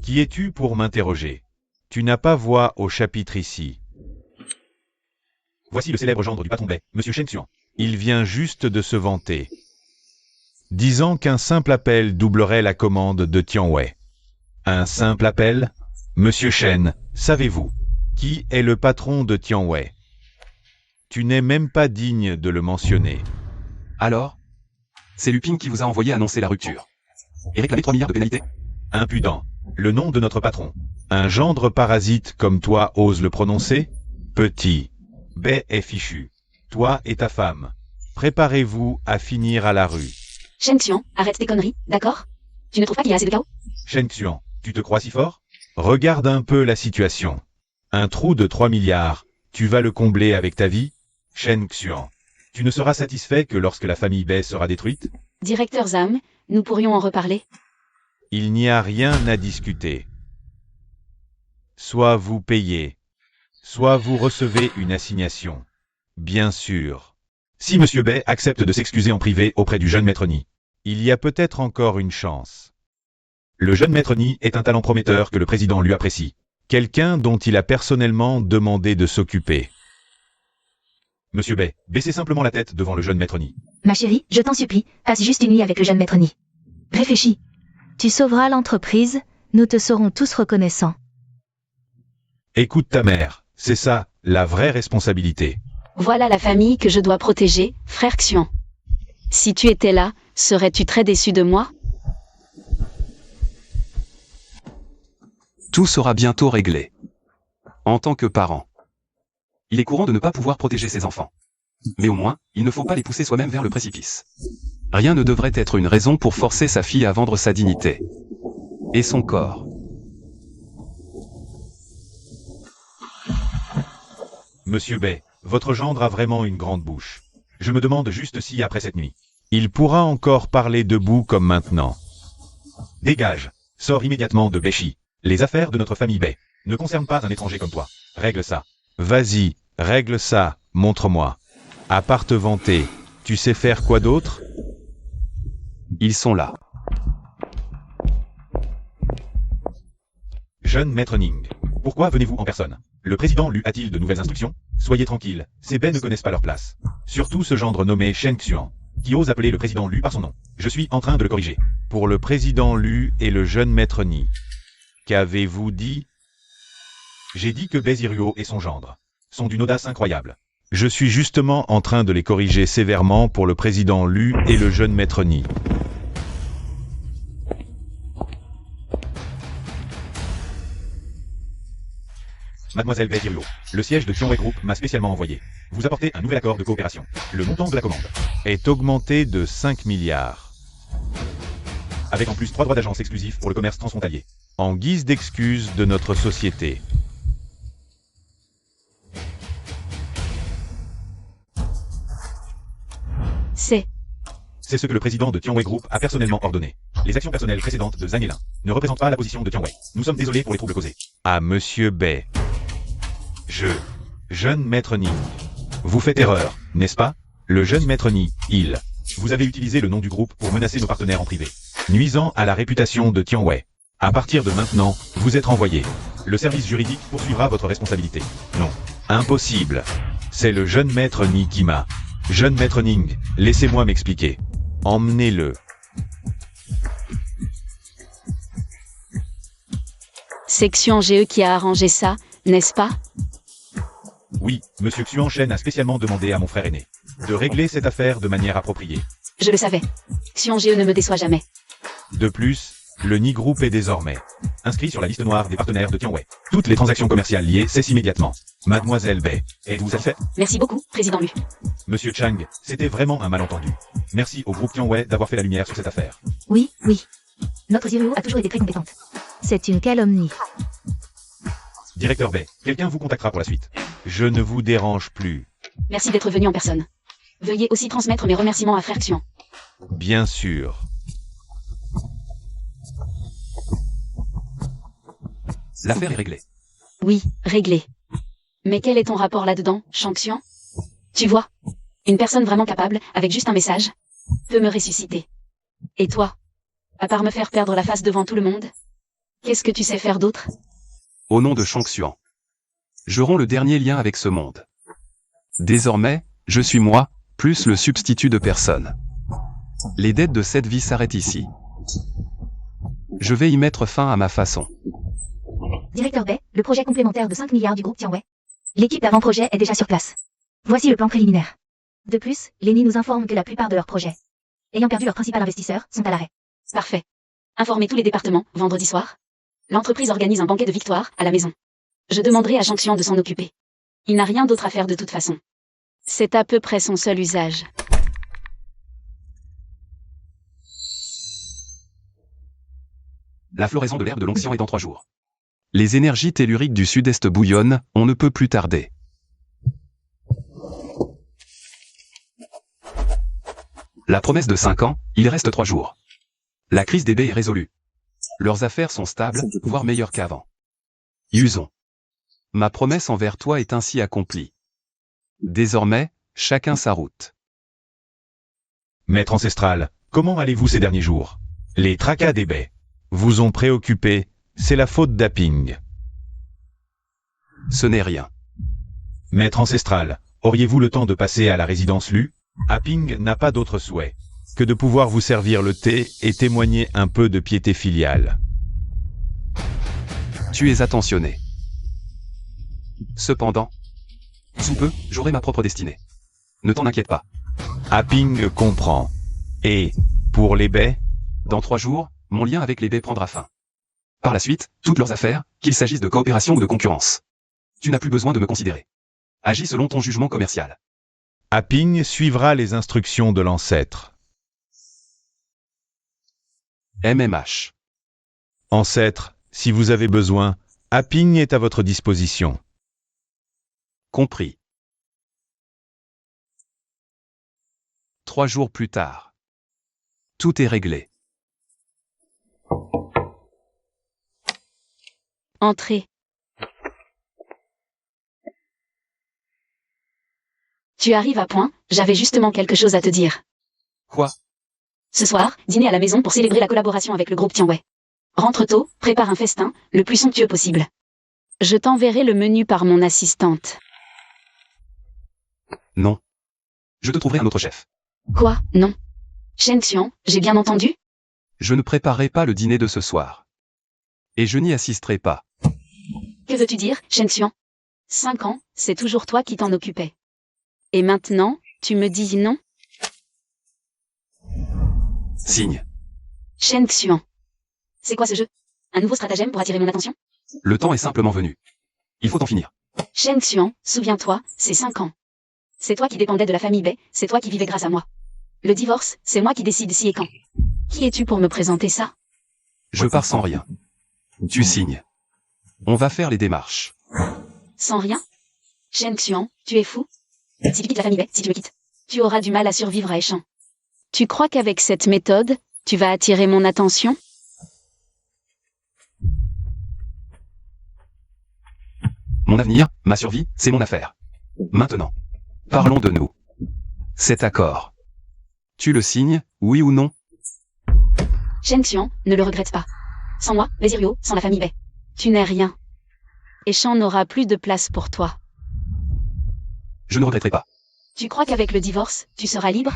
Qui es-tu pour m'interroger? Tu n'as pas voix au chapitre ici. Voici le célèbre gendre du patron Bay, Monsieur Shen Xuan. Il vient juste de se vanter, disant qu'un simple appel doublerait la commande de Tianwei. Un simple appel? Monsieur Shen, savez-vous qui est le patron de Tianwei? Tu n'es même pas digne de le mentionner. Alors? C'est Lupin qui vous a envoyé annoncer la rupture. Et réclamer 3 milliards de pénalité? Impudent. Le nom de notre patron. Un gendre parasite comme toi ose le prononcer? Petit. Bay est fichu. Toi et ta femme. Préparez-vous à finir à la rue. Shen Xian, arrête tes conneries, d'accord? Tu ne trouves pas qu'il y a assez de chaos? Shen Xuan, tu te crois si fort? Regarde un peu la situation. Un trou de 3 milliards, tu vas le combler avec ta vie? Shen Xuan, tu ne seras satisfait que lorsque la famille Bay sera détruite? Directeur Zam, nous pourrions en reparler? Il n'y a rien à discuter. Soit vous payez, soit vous recevez une assignation. Bien sûr. Si Monsieur Bay accepte de s'excuser en privé auprès du jeune maître Ni, il y a peut-être encore une chance. Le jeune maître Ni est un talent prometteur que le président lui apprécie. Quelqu'un dont il a personnellement demandé de s'occuper. Monsieur Bay, baissez simplement la tête devant le jeune maître Ni. Ma chérie, je t'en supplie, passe juste une nuit avec le jeune maître Ni. Réfléchis. Tu sauveras l'entreprise, nous te serons tous reconnaissants. Écoute ta mère, c'est ça, la vraie responsabilité. Voilà la famille que je dois protéger, frère Xuan. Si tu étais là, serais-tu très déçu de moi? Tout sera bientôt réglé. En tant que parent, il est courant de ne pas pouvoir protéger ses enfants. Mais au moins, il ne faut pas les pousser soi-même vers le précipice. Rien ne devrait être une raison pour forcer sa fille à vendre sa dignité et son corps. Monsieur Bay, votre gendre a vraiment une grande bouche. Je me demande juste si, après cette nuit, Il pourra encore parler debout comme maintenant. Dégage. Sors immédiatement de Béchi. Les affaires de notre famille Bay ne concernent pas un étranger comme toi. Règle ça. Vas-y, règle ça, montre-moi. À part te vanter, tu sais faire quoi d'autre? Ils sont là. Jeune maître Ning. Pourquoi venez-vous en personne? Le président Lu a-t-il de nouvelles instructions? Soyez tranquille, ces baies ne connaissent pas leur place. Surtout ce gendre nommé Shen Xuan, qui ose appeler le président Lu par son nom. Je suis en train de le corriger. Pour le président Lu et le jeune maître Ni. Qu'avez-vous dit? J'ai dit que Bézirio et son gendre sont d'une audace incroyable. Je suis justement en train de les corriger sévèrement pour le président Lu et le jeune maître Ni. Mademoiselle Bézirio, le siège de Tionway Group m'a spécialement envoyé vous apporter un nouvel accord de coopération. Le montant de la commande est augmenté de 5 milliards. Avec en plus 3 droits d'agence exclusifs pour le commerce transfrontalier. En guise d'excuse de notre société. C'est ce que le président de Tionway Group a personnellement ordonné. Les actions personnelles précédentes de Zhang Yelin ne représentent pas la position de Tionway. Nous sommes désolés pour les troubles causés. Ah, monsieur Bay. Jeune maître Ni. Vous faites erreur, n'est-ce pas? Le jeune maître Ni, vous avez utilisé le nom du groupe pour menacer nos partenaires en privé, nuisant à la réputation de Tionway. À partir de maintenant, vous êtes renvoyé. Le service juridique poursuivra votre responsabilité. Non. Impossible. C'est le jeune maître Ni qui m'a. Jeune maître Ning, laissez-moi m'expliquer. Emmenez-le. C'est Xuan GE qui a arrangé ça, n'est-ce pas? Oui, monsieur Xuan Shen a spécialement demandé à mon frère aîné de régler cette affaire de manière appropriée. Je le savais. Xuan GE ne me déçoit jamais. De plus, le Ni Group est désormais inscrit sur la liste noire des partenaires de Tionway. Toutes les transactions commerciales liées cessent immédiatement. Mademoiselle Bay, êtes-vous satisfaite? Merci beaucoup, président Lu. Monsieur Chang, c'était vraiment un malentendu. Merci au groupe Tionway d'avoir fait la lumière sur cette affaire. Oui. Notre Zirio a toujours été très compétente. C'est une calomnie. Directeur Bay, quelqu'un vous contactera pour la suite. Je ne vous dérange plus. Merci d'être venu en personne. Veuillez aussi transmettre mes remerciements à frère Xuan. Bien sûr. L'affaire est réglée. Oui, réglé. Mais quel est ton rapport là-dedans, Shang Xuan? Tu vois, une personne vraiment capable, avec juste un message, peut me ressusciter. Et toi, à part me faire perdre la face devant tout le monde, qu'est-ce que tu sais faire d'autre? Au nom de Shang Xuan, je romps le dernier lien avec ce monde. Désormais, je suis moi, plus le substitut de personne. Les dettes de cette vie s'arrêtent ici. Je vais y mettre fin à ma façon. Directeur Bay, le projet complémentaire de 5 milliards du groupe Tionway. L'équipe d'avant-projet est déjà sur place. Voici le plan préliminaire. De plus, l'ENI nous informe que la plupart de leurs projets, ayant perdu leur principal investisseur, sont à l'arrêt. Parfait. Informez tous les départements, vendredi soir. L'entreprise organise un banquet de victoire, à la maison. Je demanderai à Shang Xuan de s'en occuper. Il n'a rien d'autre à faire de toute façon. C'est à peu près son seul usage. La floraison de l'herbe de l'onction est dans 3 jours. Les énergies telluriques du sud-est bouillonnent, on ne peut plus tarder. La promesse de 5 ans, il reste 3 jours. La crise des baies est résolue. Leurs affaires sont stables, voire meilleures qu'avant. Usons. Ma promesse envers toi est ainsi accomplie. Désormais, chacun sa route. Maître ancestral, comment allez-vous ces derniers jours? Les tracas des baies vous ont préoccupé, c'est la faute d'Aping. Ce n'est rien. Maître ancestral, auriez-vous le temps de passer à la résidence Lu? Aping n'a pas d'autre souhait que de pouvoir vous servir le thé et témoigner un peu de piété filiale. Tu es attentionné. Cependant, sous peu, j'aurai ma propre destinée. Ne t'en inquiète pas. Aping comprend. Et, pour les baies? Dans 3 jours, mon lien avec les baies prendra fin. Par la suite, toutes leurs affaires, qu'il s'agisse de coopération ou de concurrence. Tu n'as plus besoin de me considérer. Agis selon ton jugement commercial. Aping suivra les instructions de l'ancêtre. MMH. Ancêtre, si vous avez besoin, Aping est à votre disposition. Compris. 3 jours plus tard. Tout est réglé. Entrez. Tu arrives à point, j'avais justement quelque chose à te dire. Quoi? Ce soir, dîner à la maison pour célébrer la collaboration avec le groupe Tianwei. Rentre tôt, prépare un festin, le plus somptueux possible. Je t'enverrai le menu par mon assistante. Non. Je te trouverai un autre chef. Quoi? Non. Shen Xian, j'ai bien entendu? Je ne préparerai pas le dîner de ce soir. Et je n'y assisterai pas. Que veux-tu dire, Shen Xian? 5 ans, c'est toujours toi qui t'en occupais. Et maintenant, tu me dis non? Signe. Shen Xian. C'est quoi ce jeu? Un nouveau stratagème pour attirer mon attention? Le temps est simplement venu. Il faut en finir. Shen Xian, souviens-toi, c'est 5 ans. C'est toi qui dépendais de la famille Bei, c'est toi qui vivais grâce à moi. Le divorce, c'est moi qui décide si et quand. Qui es-tu pour me présenter ça? Je pars sans rien. Tu signes. On va faire les démarches. Sans rien? Shen Xian, tu es fou? Si tu quittes la famille Bei, si tu me quittes, tu auras du mal à survivre à Échan. Tu crois qu'avec cette méthode, tu vas attirer mon attention? Mon avenir, ma survie, c'est mon affaire. Maintenant. Parlons de nous. Cet accord. Tu le signes, oui ou non? Shen Xian, ne le regrette pas. Sans moi, Bézirio, sans la famille Bei, tu n'es rien. Échan n'aura plus de place pour toi. Je ne regretterai pas. Tu crois qu'avec le divorce, tu seras libre?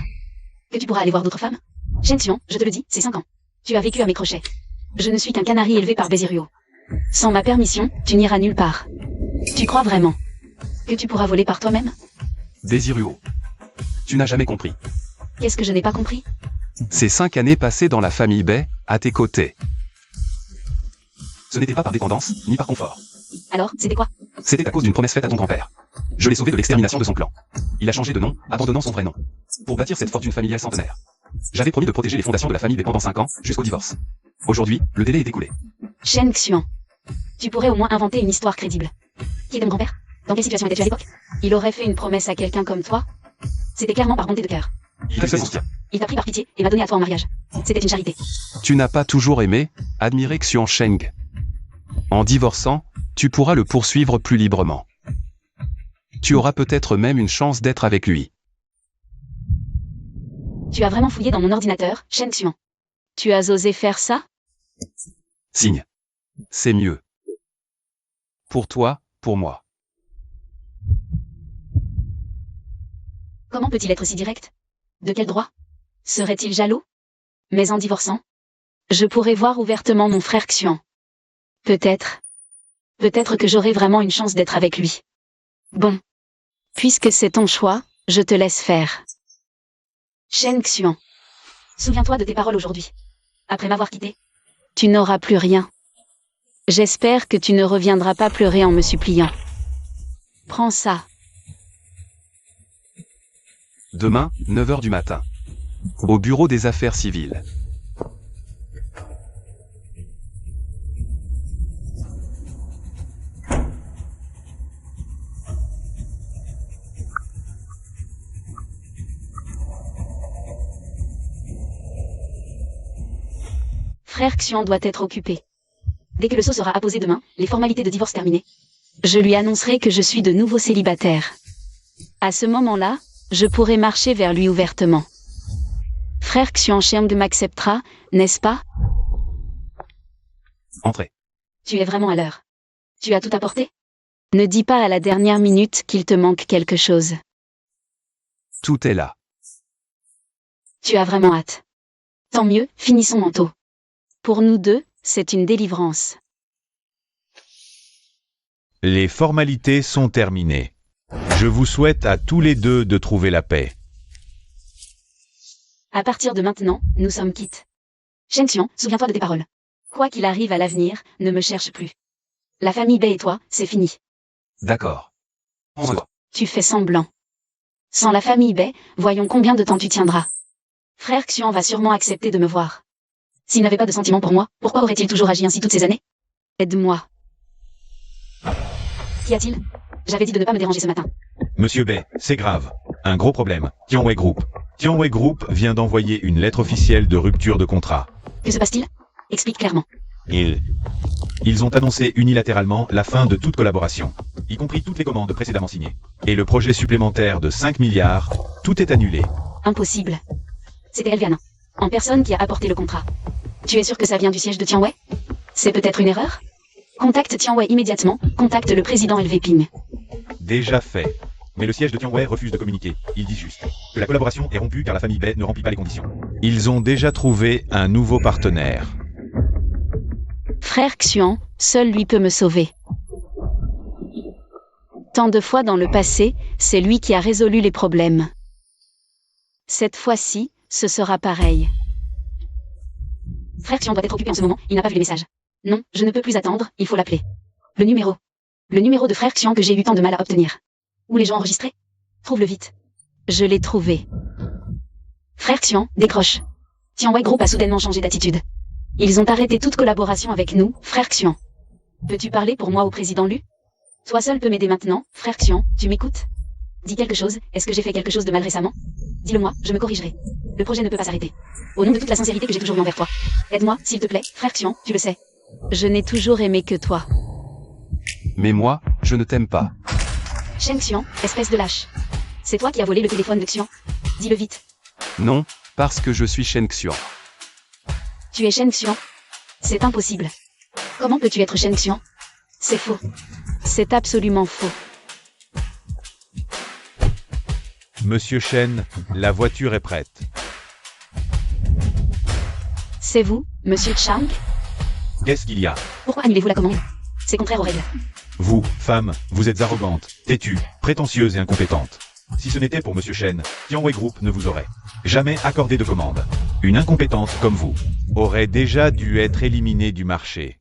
Que tu pourras aller voir d'autres femmes? Shen Xian, je te le dis, c'est 5 ans. Tu as vécu à mes crochets. Je ne suis qu'un canari élevé par Bézirio. Sans ma permission, tu n'iras nulle part. Tu crois vraiment que tu pourras voler par toi-même? Désiruo. Tu n'as jamais compris. Qu'est-ce que je n'ai pas compris? Ces 5 années passées dans la famille Bei, à tes côtés. Ce n'était pas par dépendance, ni par confort. Alors, c'était quoi? C'était à cause d'une promesse faite à ton grand-père. Je l'ai sauvé de l'extermination de son clan. Il a changé de nom, abandonnant son vrai nom. Pour bâtir cette fortune familiale centenaire. J'avais promis de protéger les fondations de la famille Bei pendant 5 ans, jusqu'au divorce. Aujourd'hui, le délai est écoulé. Shen Xian. Tu pourrais au moins inventer une histoire crédible. Qui était mon grand-père? Dans quelle situation étais-tu à l'époque? Il aurait fait une promesse à quelqu'un comme toi? C'était clairement par bonté de cœur. Il t'a fait mentir. Il t'a pris par pitié et m'a donné à toi en mariage. C'était une charité. Tu n'as pas toujours aimé, admiré Xian Sheng. En divorçant, tu pourras le poursuivre plus librement. Tu auras peut-être même une chance d'être avec lui. Tu as vraiment fouillé dans mon ordinateur, Shen Xian. Tu as osé faire ça? Signe. C'est mieux. Pour toi, pour moi. Comment peut-il être si direct? De quel droit? Serait-il jaloux? Mais en divorçant, je pourrais voir ouvertement mon frère Xian. Peut-être. Peut-être que j'aurai vraiment une chance d'être avec lui. Bon. Puisque c'est ton choix, je te laisse faire. Shen Xian. Souviens-toi de tes paroles aujourd'hui. Après m'avoir quitté, tu n'auras plus rien. J'espère que tu ne reviendras pas pleurer en me suppliant. Prends ça. Demain, 9h du matin. Au bureau des affaires civiles. Frère Xian doit être occupé. Dès que le sceau sera apposé demain, les formalités de divorce terminées, je lui annoncerai que je suis de nouveau célibataire. À ce moment-là, je pourrai marcher vers lui ouvertement. Frère Xian Sheng m'acceptera, n'est-ce pas? Entrez. Tu es vraiment à l'heure. Tu as tout apporté? Ne dis pas à la dernière minute qu'il te manque quelque chose. Tout est là. Tu as vraiment hâte. Tant mieux, finissons manteau. Pour nous deux, c'est une délivrance. Les formalités sont terminées. Je vous souhaite à tous les deux de trouver la paix. À partir de maintenant, nous sommes quittes. Shen Xian, souviens-toi de tes paroles. Quoi qu'il arrive à l'avenir, ne me cherche plus. La famille Bei et toi, c'est fini. D'accord. Prends-en. Tu fais semblant. Sans la famille Bei, voyons combien de temps tu tiendras. Frère Xian va sûrement accepter de me voir. S'il n'avait pas de sentiments pour moi, pourquoi aurait-il toujours agi ainsi toutes ces années? Aide-moi. Qu'y a-t-il? J'avais dit de ne pas me déranger ce matin. Monsieur Bei, c'est grave. Un gros problème. Tianwei Group. Tianwei Group vient d'envoyer une lettre officielle de rupture de contrat. Que se passe-t-il? Explique clairement. Ils ont annoncé unilatéralement la fin de toute collaboration, y compris toutes les commandes précédemment signées. Et le projet supplémentaire de 5 milliards, tout est annulé. Impossible. C'était Elviana, en personne, qui a apporté le contrat. Tu es sûr que ça vient du siège de Tianwei? C'est peut-être une erreur? Contacte Tianwei immédiatement, contacte le président LV Ping. Déjà fait. Mais le siège de Tianwei refuse de communiquer. Il dit juste que la collaboration est rompue car la famille Bai ne remplit pas les conditions. Ils ont déjà trouvé un nouveau partenaire. Frère Xuan, seul lui peut me sauver. Tant de fois dans le passé, c'est lui qui a résolu les problèmes. Cette fois-ci, ce sera pareil. Frère Xian doit être occupé en ce moment, il n'a pas vu les messages. Non, je ne peux plus attendre, il faut l'appeler. Le numéro. Le numéro de Frère Xian que j'ai eu tant de mal à obtenir. Où les gens enregistrés? Trouve-le vite. Je l'ai trouvé. Frère Xian, décroche. Tianwei Group a soudainement changé d'attitude. Ils ont arrêté toute collaboration avec nous, Frère Xian. Peux-tu parler pour moi au président Lu? Toi seul peux m'aider maintenant, Frère Xian, tu m'écoutes? Dis quelque chose, est-ce que j'ai fait quelque chose de mal récemment? Dis-le-moi, je me corrigerai. Le projet ne peut pas s'arrêter. Au nom de toute la sincérité que j'ai toujours eu envers toi. Aide-moi, s'il te plaît, Frère Xian, tu le sais. Je n'ai toujours aimé que toi. Mais moi, je ne t'aime pas. Shen Xian, espèce de lâche. C'est toi qui as volé le téléphone de Xian? Dis-le vite. Non, parce que je suis Shen Xian. Tu es Shen Xian? C'est impossible. Comment peux-tu être Shen Xian? C'est faux. C'est absolument faux. Monsieur Shen, la voiture est prête. C'est vous, Monsieur Chang? Qu'est-ce qu'il y a? Pourquoi annulez-vous la commande? C'est contraire aux règles. Vous, femme, vous êtes arrogante, têtue, prétentieuse et incompétente. Si ce n'était pour Monsieur Shen, Tianwei Group ne vous aurait jamais accordé de commande. Une incompétente comme vous aurait déjà dû être éliminée du marché.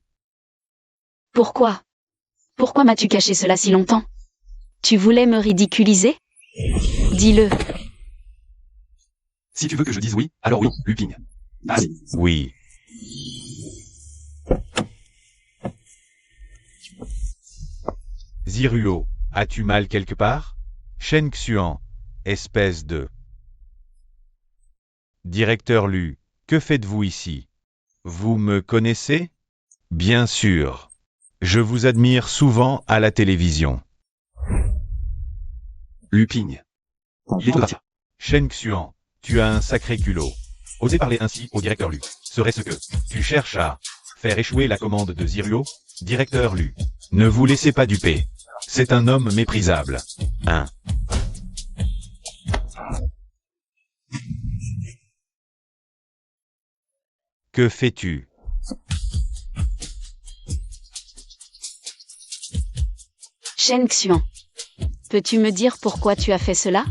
Pourquoi? Pourquoi m'as-tu caché cela si longtemps? Tu voulais me ridiculiser? Dis-le. Si tu veux que je dise oui, alors oui, Luping. Vas-y. Oui. Ziruo, as-tu mal quelque part? Shen Xuan, espèce de... Directeur Lu, que faites-vous ici? Vous me connaissez? Bien sûr. Je vous admire souvent à la télévision. Luping. Il est temps de partir. Shen Xuan, tu as un sacré culot. Oser parler ainsi au directeur Lu. Serait-ce que tu cherches à faire échouer la commande de Ziruo? Directeur Lu, ne vous laissez pas duper. C'est un homme méprisable. Hein? Que fais-tu? Shen Xuan. Peux-tu me dire pourquoi tu as fait cela?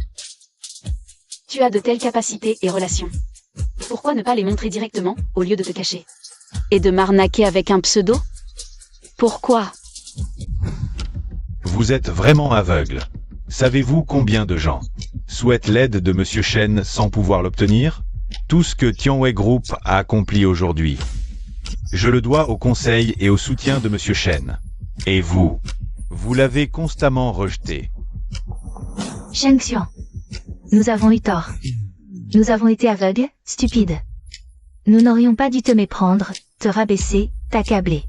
Tu as de telles capacités et relations. Pourquoi ne pas les montrer directement, au lieu de te cacher? Et de m'arnaquer avec un pseudo? Pourquoi? Vous êtes vraiment aveugle. Savez-vous combien de gens souhaitent l'aide de Monsieur Shen sans pouvoir l'obtenir? Tout ce que Tianwei Group a accompli aujourd'hui, je le dois au conseil et au soutien de Monsieur Shen. Et vous, vous l'avez constamment rejeté. Shen Xian. Nous avons eu tort. Nous avons été aveugles, stupides. Nous n'aurions pas dû te méprendre, te rabaisser, t'accabler.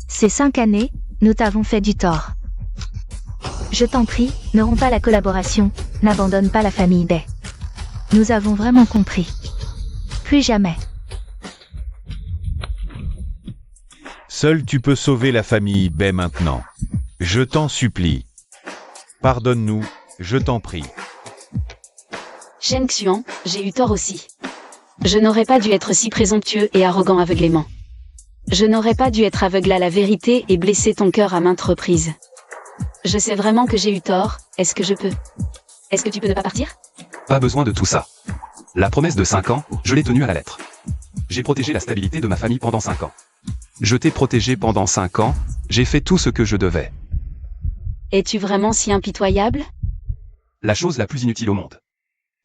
Ces 5 années, nous t'avons fait du tort. Je t'en prie, ne romps pas la collaboration, n'abandonne pas la famille Bai. Nous avons vraiment compris. Plus jamais. Seul tu peux sauver la famille Bai maintenant. Je t'en supplie. Pardonne-nous, je t'en prie. Shen Xuan, j'ai eu tort aussi. Je n'aurais pas dû être si présomptueux et arrogant aveuglément. Je n'aurais pas dû être aveugle à la vérité et blesser ton cœur à maintes reprises. Je sais vraiment que j'ai eu tort, est-ce que je peux? Est-ce que tu peux ne pas partir? Pas besoin de tout ça. La promesse de 5 ans, je l'ai tenue à la lettre. J'ai protégé la stabilité de ma famille pendant 5 ans. Je t'ai protégé pendant 5 ans, j'ai fait tout ce que je devais. Es-tu vraiment si impitoyable? La chose la plus inutile au monde.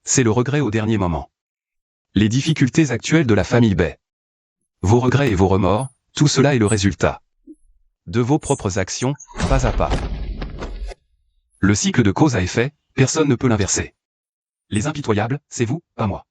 C'est le regret au dernier moment. Les difficultés actuelles de la famille Bai. Vos regrets et vos remords, tout cela est le résultat de vos propres actions, pas à pas. Le cycle de cause à effet, personne ne peut l'inverser. Les impitoyables, c'est vous, pas moi.